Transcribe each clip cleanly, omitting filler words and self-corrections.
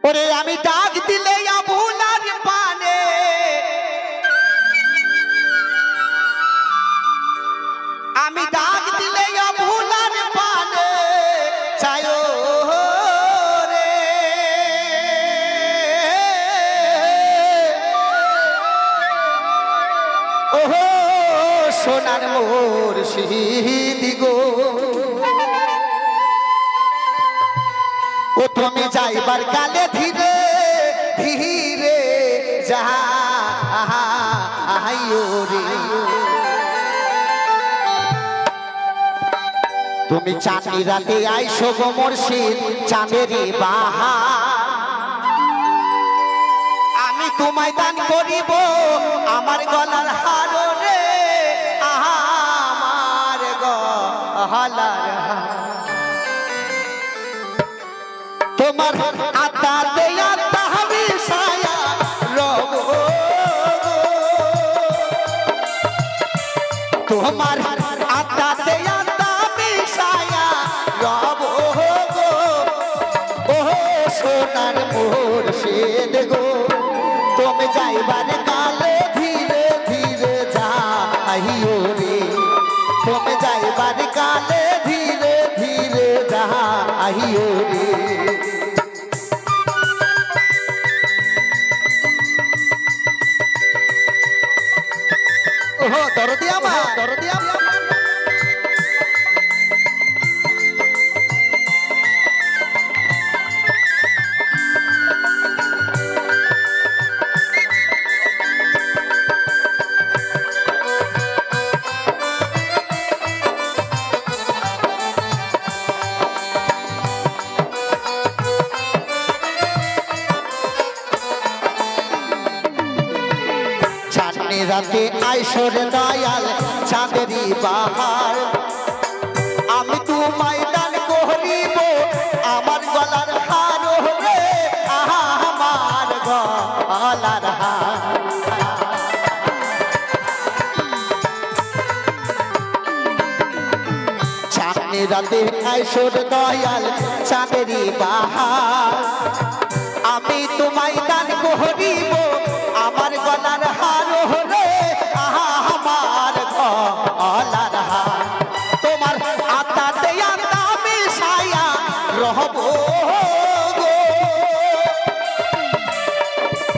ওরে আমি ডাক দিলে আপনার পানে আমি ডাক দিলে আপনার পানে চায়ো রে ওহো সোনার মুর্শিদ গো ও তুমি যাইবার কালে ধীরে ধীরে যাইও রে তুমি চাঁদনি রাতে আইসো গো মুর্শিদ চাঁদেরি বাহার আমি তোমায় দান করিব আমার গলার হার রে আমার গলার হার তোমার আত্মাতে আত্মা আমি ছায়া রব তোমার আত্মাতে আত্মা আমি ছায়া রব গো ও সোনার মুর্শিদ গো তুমি যাইবার কালে ধীরে ধীরে যাইও রে তুমি যাইবার কালে ধীরে ধীরে যাইও রে ওহো দরদি আমার দরদি আমার রাতে আইসরে দয়াল চাঁদেরি বাহার আমি তোমায় দান করিব আমার গলার হার রে আমার গলার হার চাঁদনি রাতে আইসরে দয়াল চাঁদেরি বাহার আমি তোমায় দান করিব আমার গলার হার রে আমার গলার হার তোমার আত্মাতে আত্মা আমি ছায়া রহব গো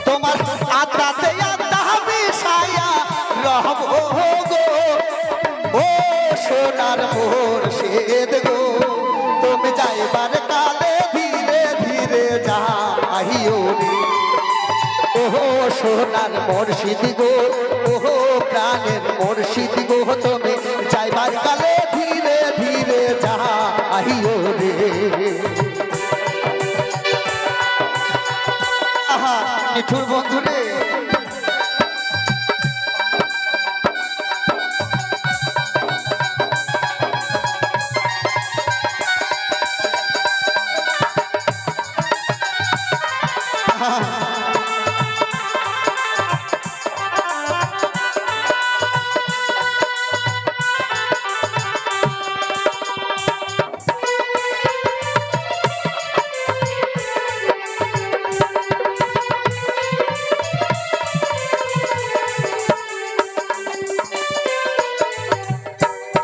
তোমার আত্মাতে আত্মা আমি ছায়া রহব গো ও সোনার মুর্শিদ গো তুমি যাইবার কালে ধীরে ধীরে যাইও রে ওহো সোনার মুর্শিদ গো ওহো প্রাণের মুর্শিদ গো তুমি যাইবার কালে ধীরে ধীরে যাইও রে আহা নিঠুর বন্ধু রে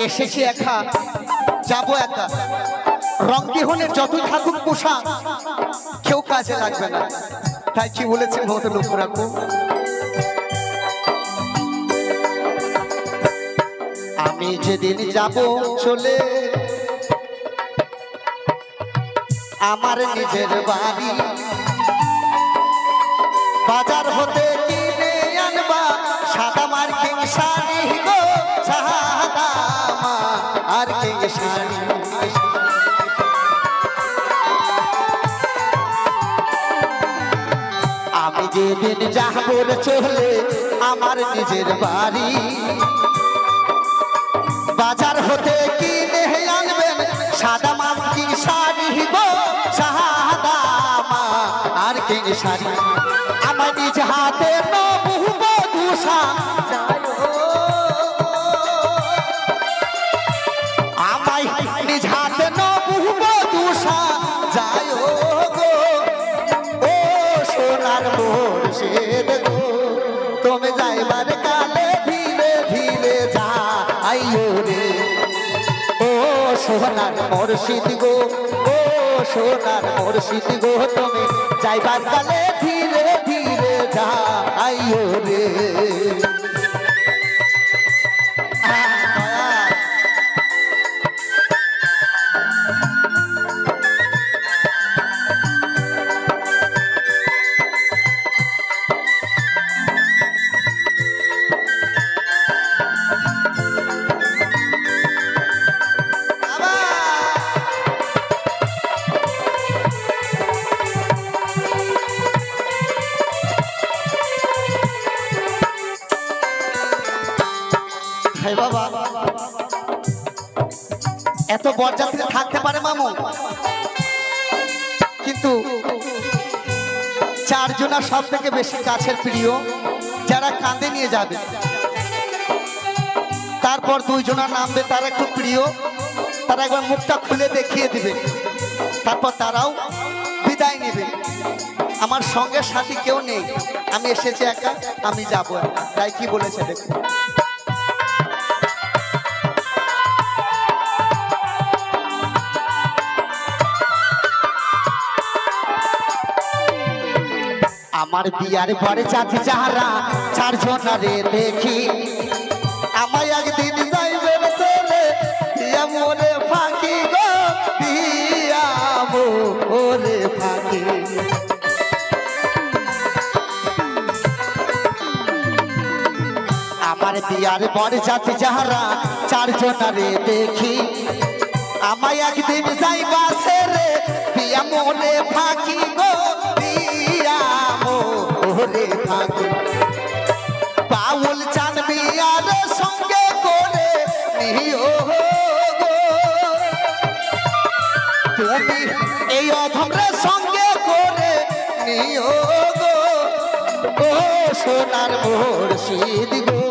এসেছি একা যাব একা রংবিহনের যত থাকুক পোশাক কেউ কাজে লাগবে না তাই কি বলেছে বহুত লক্ষ্য রাখবো আমি যেদিন যাব চলে আমার নিজের বাড়ি বাজার হতে কিনে আনবা সাদা মার্কিং শাড়ি গো সাদা মার্কিং শাড়ি আমি যেদিন যাব চলে আমার নিজের বাড়ি বাজার হতে কিনে আনবেন সাদা মার্কিং শাড়ি গো সাদা মার্কিং শাড়ি আমার নিজ হাতে নবুব দুষা আমায় নিজ হাতে নবুব দুষা যায় গো ও সোনার মুর্শিদ গো, ও সোনার মুর্শিদ গো, তুমি যাইবার কালে ধীরে ধীরে যাইও রে। বাবা এত বরযাত্রী থাকতে পারে মামু, কিন্তু চারজনা সব থেকে বেশি কাছের প্রিয়, যারা কাঁধে নিয়ে যাবে। তারপর দুইজনা নামবে, তারা একটু প্রিয়, তারা একবার মুখটা খুলে দেখিয়ে দিবে, তারপর তারাও বিদায় নেবে। আমার সঙ্গে সাথী কেউ নেই, আমি এসেছি একা, আমি যাবো একা। তাই কি বলেছে দেখুন। আমার বিয়ার পরে জাতি যাহারা চারজনারে দেখি, আমায় একদিন যাইবে ছেলে দিয়া মোরে ফাঁকি গো, দিয়া মোরে ফাঁকি। আমার বিয়ার পরে জাতি যাহারা চারজনারে দেখি, আমায় একদিন যাইবা ছেলে দিয়া মোরে ফাঁকি গো, পাউল চাঁদবি আর সঙ্গে করে নিও গো, তুমি এই অধমরে সঙ্গে করে নিও গো, ও সোনার মুর্শিদ গো,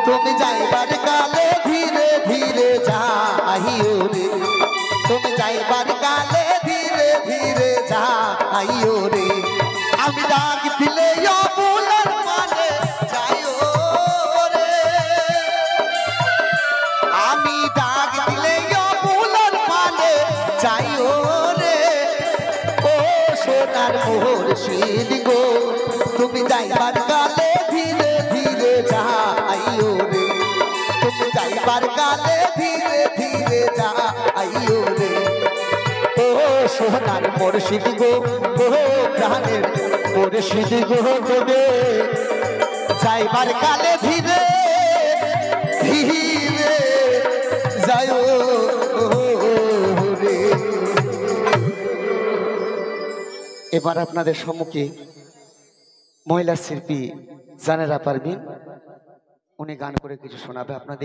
তুমি যাইবার কালে ধীরে ধীরে যাইও রে, তুমি যাইবার কালে ধীরে ধীরে যাইও রে। আমি ডাক দিলে অবুলার মানে যাইও রে, আমি ডাক দিলে অবুলার মানে যাইও রে, ও সোনার মুর্শিদ গো, তুমি যাইবার কালে ধীরে ধীরে যাইও রে, তুমি যাইবার কালে ধীরে ধীরে যাইও রে, ও সোনার মুর্শিদ গো, ও প্রাণের মুর্শিদ গো, রে যাইবার কালে ধীরে ধীরে যাইও রে। এবার আপনাদের সম্মুখে মহিলা শিল্পী জানেরা পারভিন, উনি গান করে কিছু শোনাবে আপনাদের।